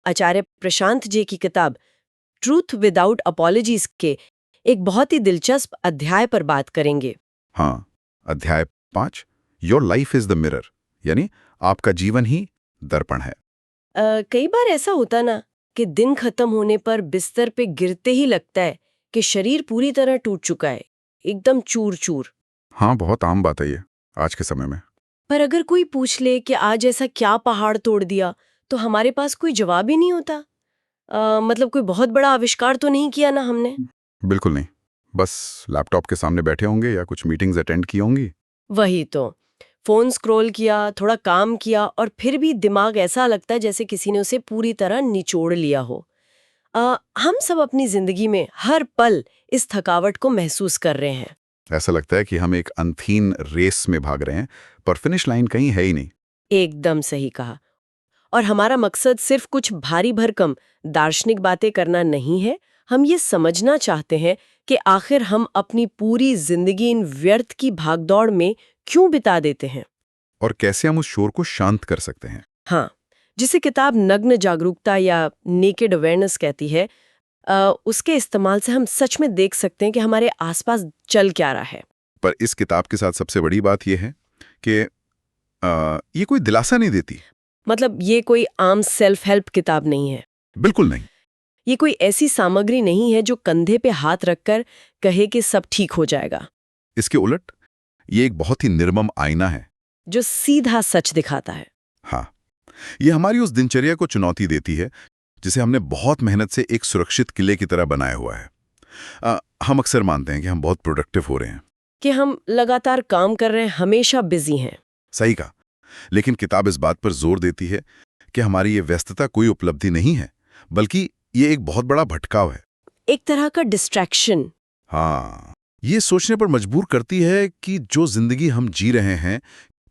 आचार्य प्रशांत जी की किताब truth without apologies के एक बहुत ही दिलचस्प अध्याय पर बात करेंगे। हाँ, अध्याय 5 your life is the mirror, यानी आपका जीवन ही दर्पण है। कई बार ऐसा होता ना कि दिन खत्म होने पर बिस्तर पे गिरते ही लगता है कि शरीर पूरी तरह टूट चुका है, एकदम चूर चूर। हाँ, बहुत आम बात है ये आज के समय में। पर अगर कोई पूछ ले कि आज ऐसा क्या पहाड़ तोड़ दिया, तो हमारे पास कोई जवाब ही नहीं होता। मतलब कोई बहुत बड़ा आविष्कार तो नहीं किया ना हमने। बिल्कुल नहीं, बस लैपटॉप के सामने बैठे होंगे या कुछ मीटिंग्स अटेंड की होंगी। वही तो, फोन स्क्रॉल किया, थोड़ा काम किया और फिर भी दिमाग ऐसा लगता है जैसे किसी ने उसे पूरी तरह निचोड़ लिया हो। हम सब अपनी जिंदगी में हर पल इस थकावट को महसूस कर रहे हैं। ऐसा लगता है कि हम एक अनथीन रेस में भाग रहे हैं, पर फिनिश लाइन कहीं है ही नहीं। एकदम सही कहा। और हमारा मकसद सिर्फ कुछ भारी भरकम दार्शनिक बातें करना नहीं है। हम ये समझना चाहते हैं कि आखिर हम अपनी पूरी जिंदगी इन व्यर्थ की भागदौड़ में क्यों बिता देते हैं। और कैसे हम उस शोर को शांत कर सकते हैं। हाँ, जिसे किताब नग्न जागरूकता या नेकेड अवेयरनेस कहती है, उसके इस्तेमाल से हम सच में देख सकते हैं कि हमारे आसपास चल क्या रहा है। पर इस किताब के साथ सबसे बड़ी बात यह है कि ये कोई दिलासा नहीं देती। मतलब ये कोई आम सेल्फ हेल्प किताब नहीं है। बिल्कुल नहीं। ये कोई ऐसी सामग्री नहीं है जो कंधे पे हाथ रखकर कहे कि सब ठीक हो जाएगा। इसके उलट ये एक बहुत ही निर्मम आईना है जो सीधा सच दिखाता है। हाँ, ये हमारी उस दिनचर्या को चुनौती देती है जिसे हमने बहुत मेहनत से एक सुरक्षित किले की तरह बनाया हुआ है। हम अक्सर मानते हैं कि हम बहुत प्रोडक्टिव हो रहे हैं, कि हम लगातार काम कर रहे हैं, हमेशा बिजी हैं। सही कहा। लेकिन किताब इस बात पर जोर देती है कि हमारी ये व्यस्तता कोई उपलब्धि नहीं है, बल्कि ये एक बहुत बड़ा भटकाव है, एक तरह का डिस्ट्रैक्शन। हाँ, ये सोचने पर मजबूर करती है कि जो जिंदगी हम जी रहे हैं,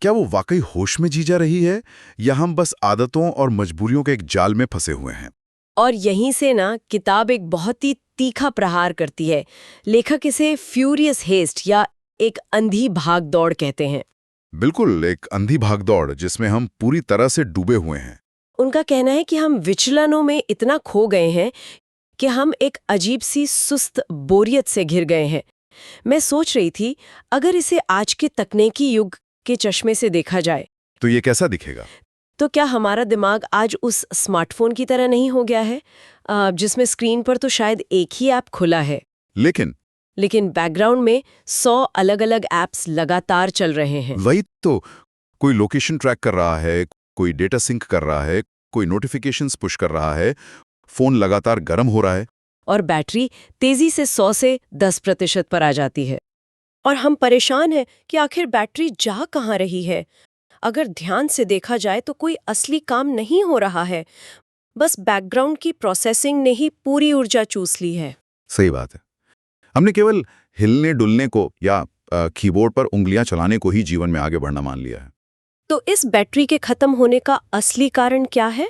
क्या वो वाकई होश में जी जा रही है या हम बस आदतों और मजबूरियों के एक जाल में फंसे हुए हैं। और यहीं से ना किताब एक बहुत ही तीखा प्रहार करती है। लेखक इसे फ्यूरियस हेस्ट या एक अंधी भाग दौड़ कहते हैं। बिल्कुल, एक अंधी भागदौड़ जिसमें हम पूरी तरह से डूबे हुए हैं। उनका कहना है कि हम विचलनों में इतना खो गए हैं कि हम एक अजीब सी सुस्त बोरियत से घिर गए हैं। मैं सोच रही थी, अगर इसे आज के तकनीकी युग के चश्मे से देखा जाए तो ये कैसा दिखेगा? तो क्या हमारा दिमाग आज उस स्मार्टफोन की तरह नहीं हो गया है, जिसमें स्क्रीन पर तो शायद एक ही ऐप खुला है, लेकिन बैकग्राउंड में 100 अलग-अलग ऐप्स लगातार चल रहे हैं। वही तो, कोई लोकेशन ट्रैक कर रहा है, कोई डेटा सिंक कर रहा है, कोई नोटिफिकेशंस पुश कर रहा है, फोन लगातार गर्म हो रहा है। और बैटरी तेजी से 100 से 10% पर आ जाती है। और हम परेशान हैं कि आखिर बैटरी जा कहाँ रही है। अगर ध्यान से देखा जाए तो कोई असली काम नहीं हो रहा है, बस बैकग्राउंड की प्रोसेसिंग ने ही पूरी ऊर्जा चूस ली है। सही बात है। हमने केवल हिलने डुलने को या कीबोर्ड पर उंगलियां चलाने को ही जीवन में आगे बढ़ना मान लिया है। तो इस बैटरी के खत्म होने का असली कारण क्या है?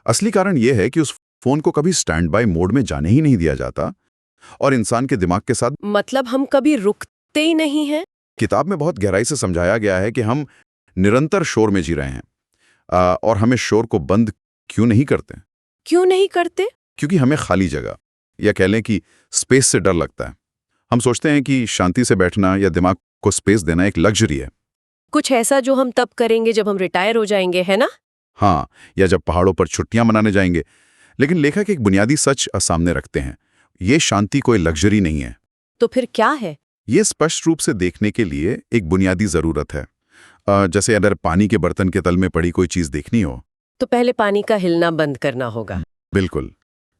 असली कारण यह है कि उस फोन को कभी स्टैंड बाय मोड में जाने ही नहीं दिया जाता और इंसान के दिमाग के साथ। मतलब हम कभी रुकते ही नहीं हैं? किताब में बहुत गहराई से समझाया गया है कि हम निरंतर शोर में जी रहे हैं, और हमें शोर को बंद क्यों नहीं करते। क्यों नहीं करते? क्योंकि हमें खाली जगह या कह लें कि स्पेस से डर लगता है। हम सोचते हैं कि शांति से बैठना या दिमाग को स्पेस देना एक लग्जरी है। कुछ ऐसा जो हम तब करेंगे जब हम रिटायर हो जाएंगे, है ना? हाँ, या जब पहाड़ों पर छुट्टियां मनाने जाएंगे। लेकिन लेखक एक बुनियादी सच सामने रखते हैं, ये शांति कोई लग्जरी नहीं है। तो फिर क्या है? ये स्पष्ट रूप से देखने के लिए एक बुनियादी जरूरत है। जैसे अगर पानी के बर्तन के तल में पड़ी कोई चीज देखनी हो, तो पहले पानी का हिलना बंद करना होगा। बिल्कुल।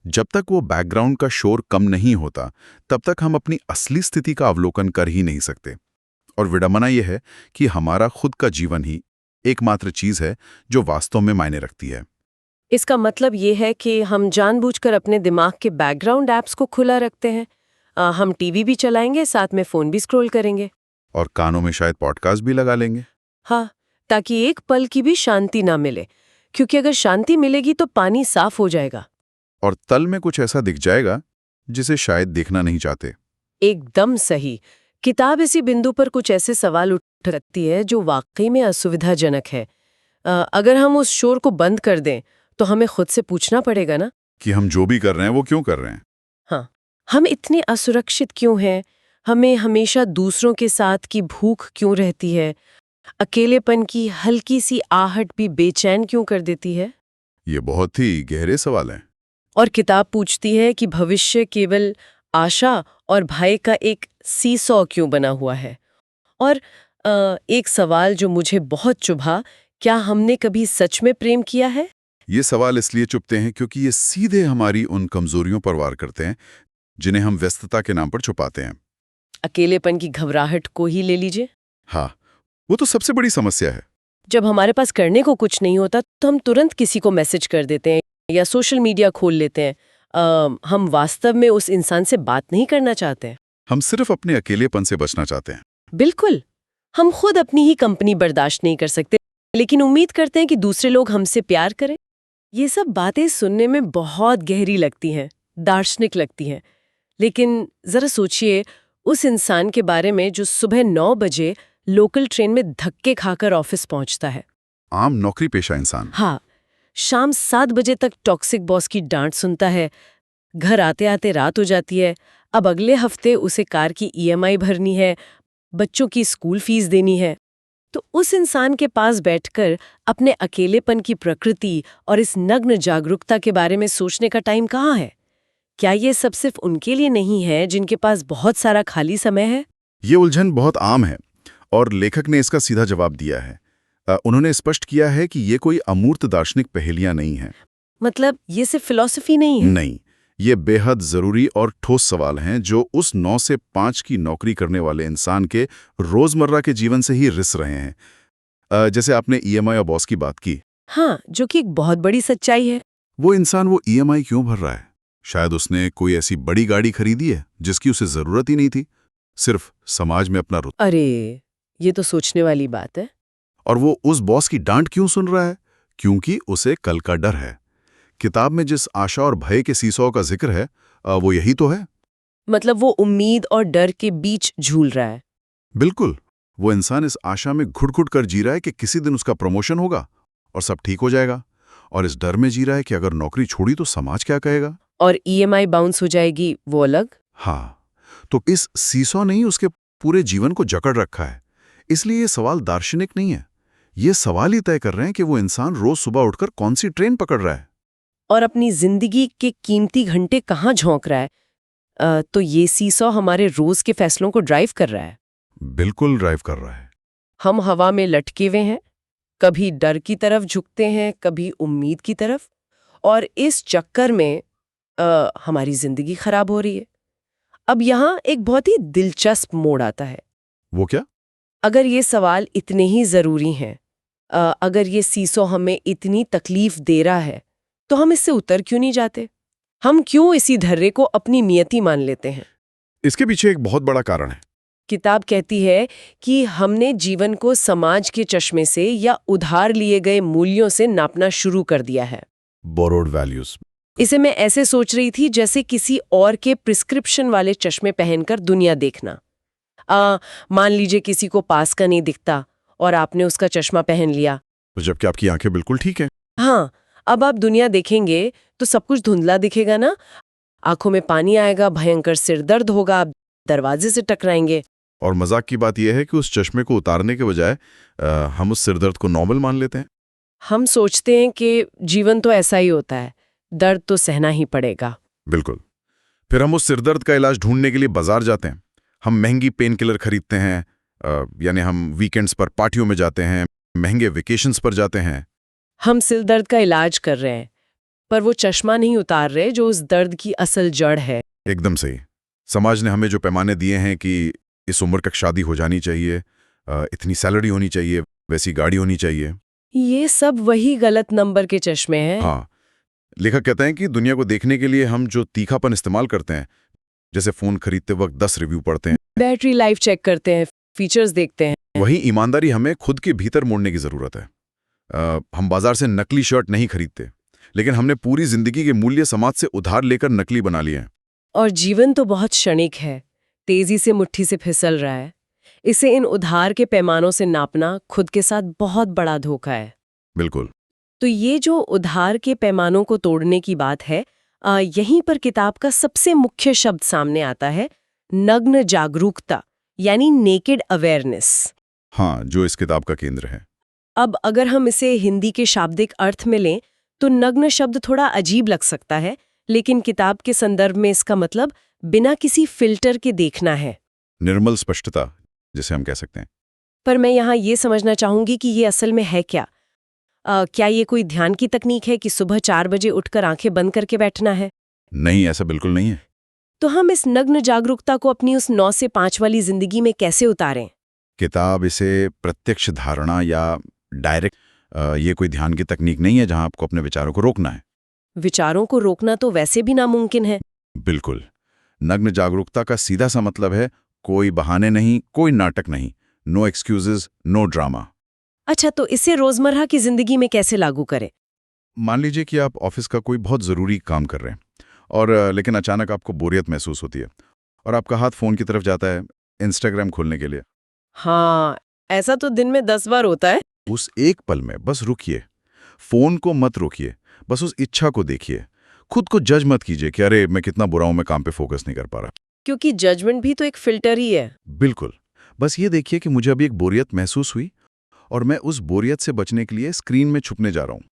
जब तक वो बैकग्राउंड का शोर कम नहीं होता, तब तक हम अपनी असली स्थिति का अवलोकन कर ही नहीं सकते। और विडंबना यह है कि हमारा खुद का जीवन ही एकमात्र चीज है जो वास्तव में मायने रखती है। इसका मतलब ये है कि हम जानबूझकर अपने दिमाग के बैकग्राउंड ऐप्स को खुला रखते हैं। हम टीवी भी चलाएंगे, साथ में फोन भी स्क्रॉल करेंगे। और कानों में शायद पॉडकास्ट भी लगा लेंगे। हाँ, ताकि एक पल की भी शांति ना मिले, क्योंकि अगर शांति मिलेगी तो पानी साफ हो जाएगा और तल में कुछ ऐसा दिख जाएगा जिसे शायद देखना नहीं चाहते। एकदम सही। किताब इसी बिंदु पर कुछ ऐसे सवाल उठ रखती है जो वाकई में असुविधाजनक है। अगर हम उस शोर को बंद कर दें तो हमें खुद से पूछना पड़ेगा ना, कि हम जो भी कर रहे हैं वो क्यों कर रहे हैं। हाँ, हम इतने असुरक्षित क्यों हैं? हमें हमेशा दूसरों के साथ की भूख क्यों रहती है? अकेलेपन की हल्की सी आहट भी बेचैन क्यों कर देती है? ये बहुत ही गहरे सवाल हैं। और किताब पूछती है कि भविष्य केवल आशा और भय का एक सीसॉ क्यों बना हुआ है? और एक सवाल जो मुझे बहुत चुभा, क्या हमने कभी सच में प्रेम किया है? ये सवाल इसलिए चुभते हैं क्योंकि ये सीधे हमारी उन कमजोरियों पर वार करते हैं जिन्हें हम व्यस्तता के नाम पर छुपाते हैं। अकेलेपन की घबराहट को ही ले लीजिए। हाँ, वो तो सबसे बड़ी समस्या है। जब हमारे पास करने को कुछ नहीं होता तो हम तुरंत किसी को मैसेज कर देते हैं या सोशल मीडिया खोल लेते हैं। हम वास्तव में उस इंसान से बात नहीं करना चाहते। हम सिर्फ अपने अकेलेपन से बचना चाहते हैं। बिल्कुल, हम खुद अपनी ही कंपनी बर्दाश्त नहीं कर सकते, लेकिन उम्मीद करते हैं कि दूसरे लोग हमसे प्यार करें। ये सब बातें सुनने में बहुत गहरी लगती हैं, दार्शनिक लगती हैं, लेकिन जरा सोचिए उस इंसान के बारे में जो सुबह 9 बजे लोकल ट्रेन में धक्के खाकर ऑफिस पहुंचता है। आम नौकरी पेशा इंसान। हाँ, शाम 7 बजे तक टॉक्सिक बॉस की डांट सुनता है, घर आते आते रात हो जाती है, अब अगले हफ्ते उसे कार की ईएमआई भरनी है, बच्चों की स्कूल फीस देनी है। तो उस इंसान के पास बैठकर अपने अकेलेपन की प्रकृति और इस नग्न जागरूकता के बारे में सोचने का टाइम कहाँ है? क्या ये सब सिर्फ उनके लिए नहीं है जिनके पास बहुत सारा खाली समय है? ये उलझन बहुत आम है और लेखक ने इसका सीधा जवाब दिया है। उन्होंने स्पष्ट किया है कि ये कोई अमूर्त दार्शनिक पहेलियां नहीं हैं। मतलब ये सिर्फ फिलॉसफी नहीं है? नहीं, ये बेहद जरूरी और ठोस सवाल हैं जो उस 9 से 5 की नौकरी करने वाले इंसान के रोजमर्रा के जीवन से ही रिस रहे हैं। जैसे आपने ईएमआई और बॉस की बात की। हाँ, जो कि एक बहुत बड़ी सच्चाई है। वो इंसान वो ईएमआई क्यों भर रहा है? शायद उसने कोई ऐसी बड़ी गाड़ी खरीदी है जिसकी उसे जरूरत ही नहीं थी, सिर्फ समाज में अपना रुतबा। अरे, ये तो सोचने वाली बात है। और वो उस बॉस की डांट क्यों सुन रहा है? क्योंकि उसे कल का डर है। किताब में जिस आशा और भय के सीसॉ का जिक्र है, वो यही तो है। मतलब वो उम्मीद और डर के बीच झूल रहा है। बिल्कुल, वो इंसान इस आशा में घुट-घुट कर जी रहा है कि किसी दिन उसका प्रमोशन होगा और सब ठीक हो जाएगा, और इस डर में जी रहा है कि अगर नौकरी छोड़ी तो समाज क्या कहेगा। और ईएमआई बाउंस हो जाएगी, वो अलग। हाँ, तो इस सीसॉ ने ही उसके पूरे जीवन को जकड़ रखा है। इसलिए ये सवाल दार्शनिक नहीं है, ये सवाल ही तय कर रहे हैं कि वो इंसान रोज सुबह उठकर कौन सी ट्रेन पकड़ रहा है और अपनी जिंदगी के कीमती घंटे कहाँ झोंक रहा है। तो ये सीसॉ हमारे रोज के फैसलों को ड्राइव कर रहा है। बिल्कुल ड्राइव कर रहा है। हम हवा में लटके हुए हैं, कभी डर की तरफ झुकते हैं, कभी उम्मीद की तरफ, और इस चक्कर में हमारी जिंदगी खराब हो रही है। अब यहाँ एक बहुत ही दिलचस्प मोड़ आता है। वो क्या? अगर ये सवाल इतने ही जरूरी हैं, अगर ये सीसॉ हमें इतनी तकलीफ दे रहा है, तो हम इससे उतर क्यों नहीं जाते? हम क्यों इसी धर्रे को अपनी नियति मान लेते हैं? इसके पीछे एक बहुत बड़ा कारण है। किताब कहती है कि हमने जीवन को समाज के चश्मे से या उधार लिए गए मूल्यों से नापना शुरू कर दिया है। Borrowed values. इसे मैं ऐसे सोच रही थी जैसे किसी और के प्रिस्क्रिप्शन वाले चश्मे पहनकर दुनिया देखना। मान लीजिए किसी को पास का नहीं दिखता और आपने उसका चश्मा पहन लिया, जबकि आपकी आंखें बिल्कुल ठीक हैं। हाँ, अब आप दुनिया देखेंगे तो सब कुछ धुंधला दिखेगा ना। आंखों में पानी आएगा, भयंकर सिर दर्द होगा, आप दरवाजे से टकराएंगे। और मजाक की बात यह है कि उस चश्मे को उतारने के बजाय हम उस सिरदर्द को नॉर्मल मान लेते हैं। हम सोचते हैं कि जीवन तो ऐसा ही होता है, दर्द तो सहना ही पड़ेगा। बिल्कुल। फिर हम उस सिरदर्द का इलाज ढूंढने के लिए बाजार जाते हैं। हम महंगी पेन किलर खरीदते हैं, यानी हम वीकेंड्स पर पार्टियों में जाते हैं, महंगे वेकेशंस पर जाते हैं। हम सिर दर्द का इलाज कर रहे हैं, पर वो चश्मा नहीं उतार रहे जो उस दर्द की असल जड़ है। एकदम सही। समाज ने हमें जो पैमाने दिए हैं कि इस उम्र तक शादी हो जानी चाहिए, इतनी सैलरी होनी चाहिए, वैसी गाड़ी होनी चाहिए, ये सब वही गलत नंबर के चश्मे हैं। हाँ, लेखक कहते हैं कि दुनिया को देखने के लिए हम जो तीखापन इस्तेमाल करते हैं, जैसे फोन खरीदते वक्त 10 रिव्यू पढ़ते हैं, बैटरी लाइफ चेक करते हैं, फीचर्स देखते हैं, वही ईमानदारी हमें खुद के भीतर मोड़ने की जरूरत है। हम बाजार से नकली शर्ट नहीं खरीदते, लेकिन हमने पूरी जिंदगी के मूल्य समाज से उधार लेकर नकली बना लिए हैं। और जीवन तो बहुत क्षणिक है, तेजी से मुट्ठी से फिसल रहा है। इसे इन उधार के पैमानों से नापना खुद के साथ बहुत बड़ा धोखा है। बिल्कुल। तो ये जो उधार के पैमानों को तोड़ने की बात है, यहीं पर किताब का सबसे मुख्य शब्द सामने आता है, नग्न जागरूकता, यानी नेकेड अवेयरनेस। हाँ, जो इस किताब का केंद्र है। अब अगर हम इसे हिंदी के शाब्दिक अर्थ में लें तो नग्न शब्द थोड़ा अजीब लग सकता है, लेकिन किताब के संदर्भ में इसका मतलब बिना किसी फिल्टर के देखना है। निर्मल स्पष्टता, जिसे हम कह सकते हैं। पर मैं यहाँ ये समझना चाहूंगी कि ये असल में है क्या? क्या ये कोई ध्यान की तकनीक है कि सुबह 4 बजे उठकर आंखें बंद करके बैठना है? नहीं, ऐसा बिल्कुल नहीं है। तो हम इस नग्न जागरूकता को अपनी उस 9 से 5 वाली जिंदगी में कैसे उतारें? किताब इसे प्रत्यक्ष धारणा या डायरेक्ट ये कोई ध्यान की तकनीक नहीं है जहां आपको अपने विचारों को रोकना है। विचारों को रोकना तो वैसे भी नामुमकिन है। बिल्कुल। नग्न जागरूकता का सीधा सा मतलब है कोई बहाने नहीं, कोई नाटक नहीं, नो एक्सक्यूजेज, नो ड्रामा। अच्छा, तो इसे रोजमर्रा की जिंदगी में कैसे लागू करें? मान लीजिए कि आप ऑफिस का कोई बहुत ज़रूरी काम कर रहे हैं और लेकिन अचानक आपको बोरियत महसूस होती है और आपका हाथ फ़ोन की तरफ जाता है इंस्टाग्राम खोलने के लिए। हाँ, ऐसा तो दिन में 10 बार होता है। उस एक पल में बस रुकिए, फ़ोन को मत रोकिए, बस उस इच्छा को देखिए। खुद को जज मत कीजिए कि अरे मैं कितना बुरा हूं, मैं काम पे फोकस नहीं कर पा रहा। क्योंकि जजमेंट भी तो एक फिल्टर ही है। बिल्कुल। बस ये देखिए कि मुझे अभी एक बोरियत महसूस हुई और मैं उस बोरियत से बचने के लिए स्क्रीन में छुपने जा रहा हूँ।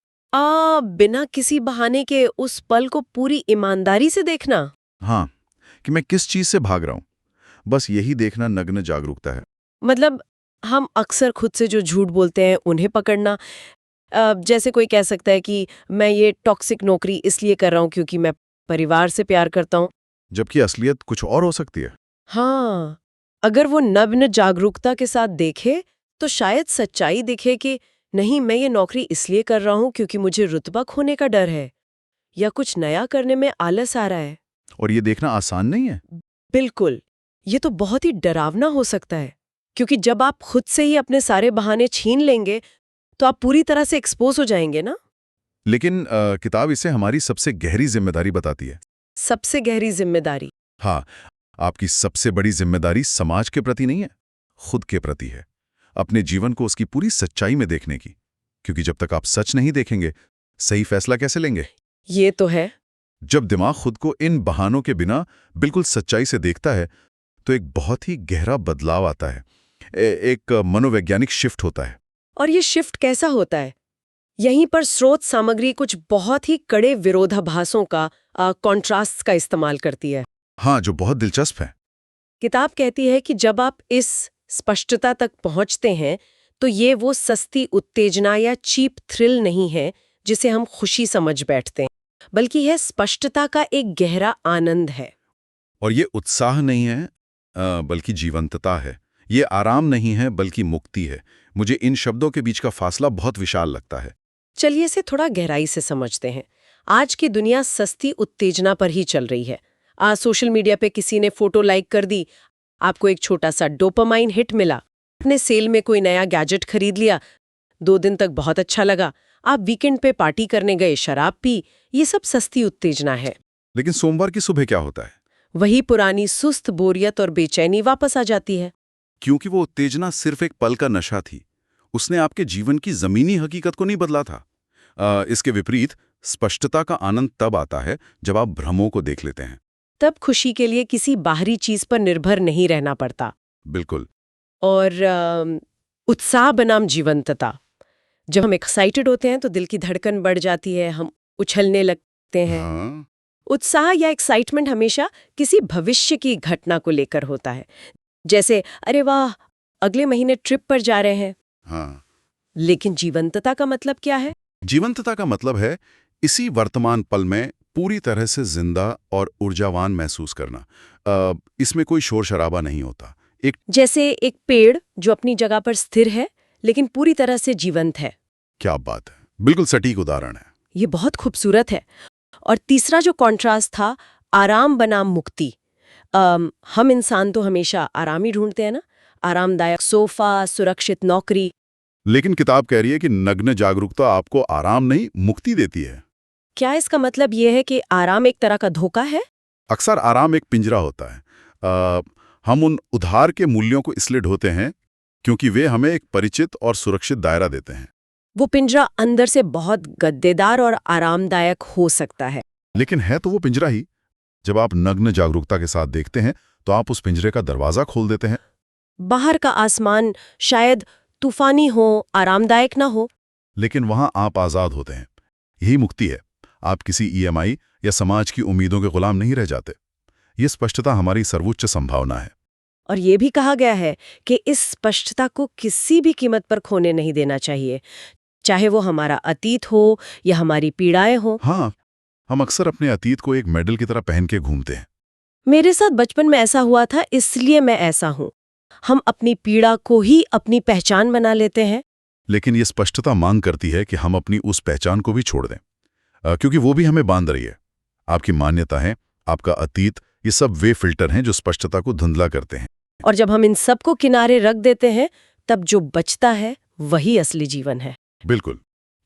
बिना किसी बहाने के उस पल को पूरी ईमानदारी से देखना। हाँ, कि मैं किस चीज़ से भाग रहा हूँ। बस यही देखना नग्न जागरूकता है। मतलब हम अक्सर खुद से जो झूठ बोलते हैं उन्हें पकड़ना। जैसे कोई कह सकता है कि मैं ये टॉक्सिक नौकरी इसलिए कर रहा हूँ क्योंकि मैं परिवार से प्यार करता हूँ। जबकि असलियत कुछ और हो सकती है। हाँ, अगर वो नग्न जागरूकता के साथ देखे तो शायद सच्चाई दिखे कि नहीं, मैं ये नौकरी इसलिए कर रहा हूँ क्योंकि मुझे रुतबा खोने का डर है या कुछ नया करने में आलस आ रहा है। और ये देखना आसान नहीं है। बिल्कुल, ये तो बहुत ही डरावना हो सकता है, क्योंकि जब आप खुद से ही अपने सारे बहाने छीन लेंगे तो आप पूरी तरह से एक्सपोज हो जाएंगे ना। लेकिन किताब इसे हमारी सबसे गहरी जिम्मेदारी बताती है। सबसे गहरी जिम्मेदारी? हाँ, आपकी सबसे बड़ी जिम्मेदारी समाज के प्रति नहीं है, खुद के प्रति है। अपने जीवन को उसकी पूरी सच्चाई में देखने की। क्योंकि जब तक आप सच नहीं देखेंगे, सही फैसला कैसे लेंगे? ये तो है। जब दिमाग खुद को इन बहानों के बिना बिल्कुल सच्चाई से देखता है, तो एक बहुत ही गहरा बदलाव आता है। एक मनोवैज्ञानिक शिफ्ट होता है। और ये शिफ्ट कैसा होता है? यहीं पर स्रोत सामग्री कुछ बहुत ही कड़े विरोधाभासों का, कॉन्ट्रास्ट का इस्तेमाल करती है। हाँ, जो बहुत दिलचस्प है। किताब कहती है कि जब आप इस स्पष्टता तक पहुंचते हैं तो ये वो सस्ती उत्तेजना या चीप थ्रिल नहीं है जिसे हम खुशी समझ बैठते हैं, बल्कि यह स्पष्टता का एक गहरा आनंद है। और ये उत्साह नहीं है, बल्कि जीवंतता है। ये आराम नहीं है, बल्कि मुक्ति है। मुझे इन शब्दों के बीच का फासला बहुत विशाल लगता है। चलिए इसे थोड़ा गहराई से समझते हैं। आज की दुनिया सस्ती उत्तेजना पर ही चल रही है। आज सोशल मीडिया पे किसी ने फोटो लाइक कर दी, आपको एक छोटा सा डोपामाइन हिट मिला। अपने सेल में कोई नया गैजेट खरीद लिया, 2 दिन तक बहुत अच्छा लगा। आप वीकेंड पे पार्टी करने गए, शराब पी, ये सब सस्ती उत्तेजना है। लेकिन सोमवार की सुबह क्या होता है? वही पुरानी सुस्त बोरियत और बेचैनी वापस आ जाती है। क्योंकि वो उत्तेजना सिर्फ एक पल का नशा थी। उसने आपके जीवन की जमीनी हकीकत को नहीं बदला था। इसके विपरीत स्पष्टता का आनंद तब आता है जब आप भ्रमों को देख लेते हैं। तब खुशी के लिए किसी बाहरी चीज पर निर्भर नहीं रहना पड़ता। बिल्कुल। और उत्साह बनाम जीवंतता। जब हम एक्साइटेड होते हैं तो दिल की धड़कन बढ़ जाती है, हम उछलने लगते हैं। हाँ। उत्साह या एक्साइटमेंट हमेशा किसी भविष्य की घटना को लेकर होता है, जैसे अरे वाह, अगले महीने ट्रिप पर जा रहे हैं। हाँ। लेकिन जीवंतता का मतलब क्या है? जीवंतता का मतलब है इसी वर्तमान पल में पूरी तरह से जिंदा और ऊर्जावान महसूस करना। इसमें कोई शोर शराबा नहीं होता। जैसे एक पेड़ जो अपनी जगह पर स्थिर है लेकिन पूरी तरह से जीवंत है। क्या बात है, बिल्कुल सटीक उदाहरण है। ये बहुत खूबसूरत है। और तीसरा जो कॉन्ट्रास्ट था, आराम बनाम मुक्ति। हम इंसान तो हमेशा आराम ही ढूंढते हैं ना, आरामदायक सोफा, सुरक्षित नौकरी। लेकिन किताब कह रही है कि नग्न जागरूकता आपको आराम नहीं, मुक्ति देती है। क्या इसका मतलब ये है कि आराम एक तरह का धोखा है? अक्सर आराम एक पिंजरा होता है। हम उन उधार के मूल्यों को इसलिए ढोते हैं क्योंकि वे हमें एक परिचित और सुरक्षित दायरा देते हैं। वो पिंजरा अंदर से बहुत गद्देदार और आरामदायक हो सकता है, लेकिन है तो वो पिंजरा ही। जब आप नग्न जागरूकता के साथ देखते हैं तो आप उस पिंजरे का दरवाजा खोल देते हैं। बाहर का आसमान शायद तूफानी हो, आरामदायक ना हो, लेकिन वहां आप आजाद होते हैं। यही मुक्ति है। आप किसी ईएमआई या समाज की उम्मीदों के गुलाम नहीं रह जाते। ये स्पष्टता हमारी सर्वोच्च संभावना है। और ये भी कहा गया है कि इस स्पष्टता को किसी भी कीमत पर खोने नहीं देना चाहिए, चाहे वो हमारा अतीत हो या हमारी पीड़ाएं हो। हाँ, हम अक्सर अपने अतीत को एक मेडल की तरह पहन के घूमते हैं। मेरे साथ बचपन में ऐसा हुआ था, इसलिए मैं ऐसा हूँ। हम अपनी पीड़ा को ही अपनी पहचान बना लेते हैं। लेकिन ये स्पष्टता मांग करती है कि हम अपनी उस पहचान को भी छोड़ दें, क्योंकि वो भी हमें बांध रही है। आपकी मान्यता है, आपका अतीत, ये सब वे फिल्टर हैं जो स्पष्टता को धुंधला करते हैं। और जब हम इन सब को किनारे रख देते हैं, तब जो बचता है वही असली जीवन है। बिल्कुल।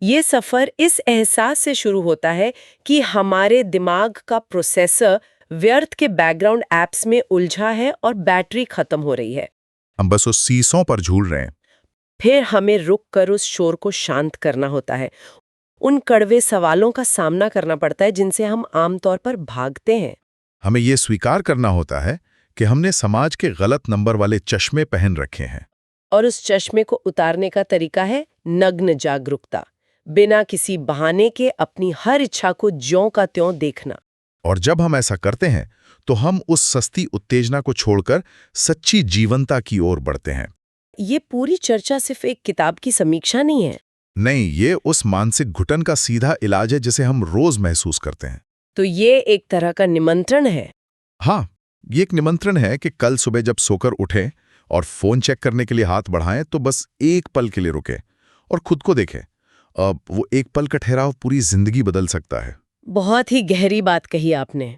ये सफर इस एहसास से शुरू होता है कि हमारे दिमाग का प्रोसेसर व्यर्थ के बैकग्राउंड ऐप्स में उलझा है और बैटरी खत्म हो रही है। हम बस उस सीसों पर झूल रहे हैं। फिर हमें रुक कर उस शोर को शांत करना होता है। उन कड़वे सवालों का सामना करना पड़ता है जिनसे हम आमतौर पर भागते हैं। हमें ये स्वीकार करना होता है कि हमने समाज के गलत नंबर वाले चश्मे पहन रखे हैं। और उस चश्मे को उतारने का तरीका है नग्न जागरूकता, बिना किसी बहाने के अपनी हर इच्छा को ज्यों का त्यों देखना। और जब हम ऐसा करते हैं तो हम उस सस्ती उत्तेजना को छोड़कर सच्ची जीवंता की ओर बढ़ते हैं। ये पूरी चर्चा सिर्फ एक किताब की समीक्षा नहीं है। नहीं, ये उस मानसिक घुटन का सीधा इलाज है जिसे हम रोज महसूस करते हैं। तो ये एक तरह का निमंत्रण है। हाँ, ये एक निमंत्रण है कि कल सुबह जब सोकर उठें और फोन चेक करने के लिए हाथ बढ़ाएं तो बस एक पल के लिए रुकें और खुद को देखें। अब वो एक पल का ठहराव पूरी जिंदगी बदल सकता है। बहुत ही गहरी बात कही आपने।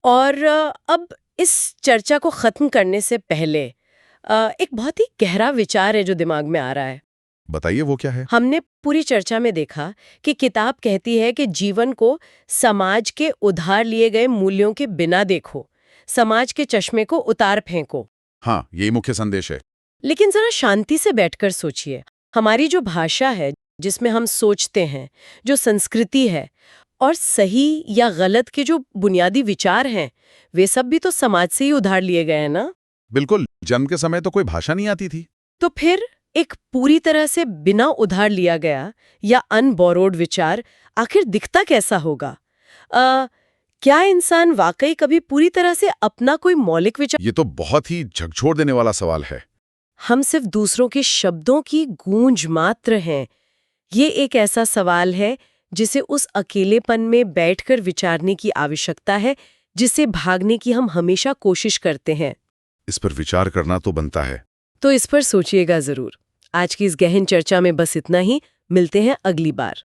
और अब इस चर्चा को खत्म करने से पहले एक बहुत ही गहरा विचार है जो दिमाग में आ रहा है। बताइए वो क्या है? हमने पूरी चर्चा में देखा कि किताब कहती है कि जीवन को समाज के उधार लिए गए मूल्यों के बिना देखो, समाज के चश्मे को उतार फेंको। हाँ, यही मुख्य संदेश है। लेकिन जरा शांति से बैठकर सोचिए, हमारी जो भाषा है, जिसमें हम सोचते हैं, जो संस्कृति है, और सही या गलत के जो बुनियादी विचार हैं, वे सब भी तो समाज से ही उधार लिए गए हैं ना? बिल्कुल। जन्म के समय तो कोई भाषा नहीं आती थी। तो फिर एक पूरी तरह से बिना उधार लिया गया या अनबोरोड विचार आखिर दिखता कैसा होगा? क्या इंसान वाकई कभी पूरी तरह से अपना कोई मौलिक विचार? ये तो बहुत ही झकझोर देने वाला सवाल है। हम सिर्फ दूसरों के शब्दों की गूंज मात्र हैं। ये एक ऐसा सवाल है जिसे उस अकेलेपन में बैठकर विचारने की आवश्यकता है, जिसे भागने की हम हमेशा कोशिश करते हैं। इस पर विचार करना तो बनता है। तो इस पर सोचिएगा जरूर। आज की इस गहन चर्चा में बस इतना ही। मिलते हैं अगली बार।